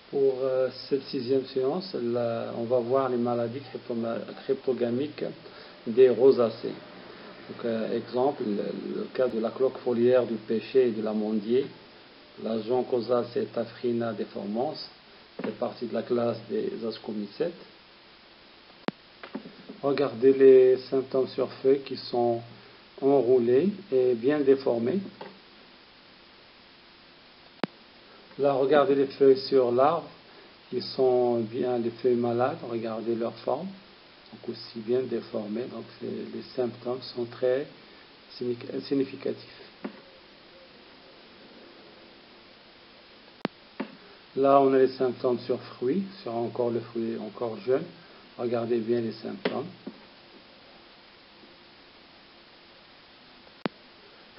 Pour cette sixième séance, on va voir les maladies cryptogamiques des rosacées. Donc, exemple, le cas de la cloque foliaire du pêcher et de l'amandier. L'agent causal, c'est Taphrina deformans, fait partie de la classe des ascomycètes. Regardez les symptômes sur feuilles qui sont enroulés et bien déformés. Là, regardez les feuilles sur l'arbre, qui sont bien les feuilles malades, regardez leur forme, donc aussi bien déformées, donc les symptômes sont très significatifs. Là, on a les symptômes sur fruits, sur encore le fruit encore jeune, regardez bien les symptômes.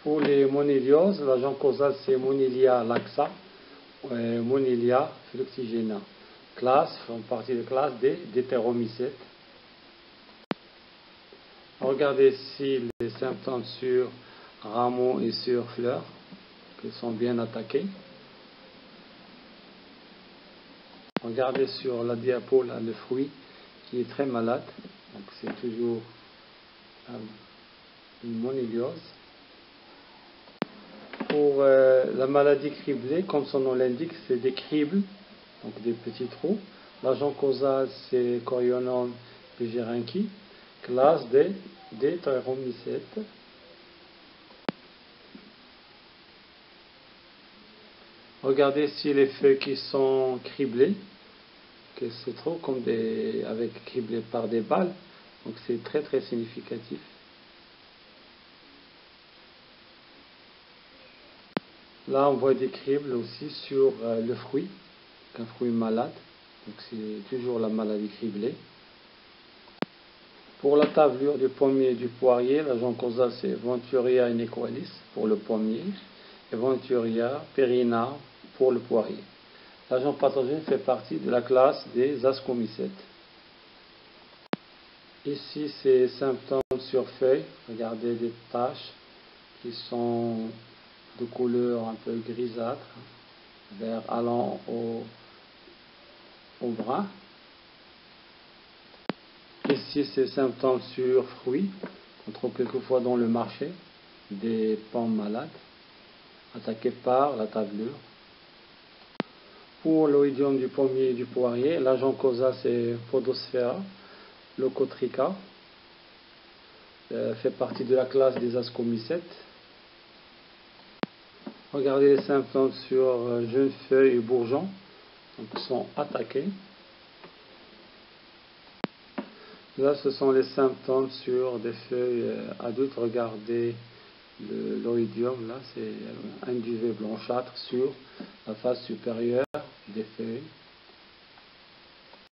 Pour les monilioses, l'agent causal c'est Monilia laxa, Monilia fructigena. Classe, font partie de classe des Deuteromycètes. Regardez ici les symptômes sur rameaux et sur fleurs qui sont bien attaqués. Regardez sur la diapo là, le fruit qui est très malade. Donc c'est toujours une moniliose. Pour la maladie criblée, comme son nom l'indique, c'est des cribles, donc des petits trous. L'agent causal c'est Coriolanum pigerenki, classe des Deuteromycètes. Regardez ici les feuilles qui sont criblées, que se trouvent comme avec criblées par des balles, donc c'est très très significatif. Là on voit des cribles aussi sur le fruit, un fruit malade, donc c'est toujours la maladie criblée. Pour la tavelure du pommier et du poirier, l'agent causal c'est Venturiea inequalis pour le pommier et Venturiea perina pour le poirier. L'agent pathogène fait partie de la classe des ascomycètes. Ici, c'est symptômes sur feuilles. Regardez des taches qui sont de couleur un peu grisâtre, vert allant au brun. Ici, c'est symptômes sur fruits qu'on trouve quelquefois dans le marché, des pommes malades, attaquées par la tavelure. Pour l'oïdium du pommier et du poirier, l'agent causal c'est Podosphaera leucotrica, fait partie de la classe des ascomycètes. Regardez les symptômes sur jeunes feuilles et bourgeons, donc sont attaqués. Là, ce sont les symptômes sur des feuilles adultes. Regardez l'oïdium, là, c'est un duvet blanchâtre sur la face supérieure des feuilles.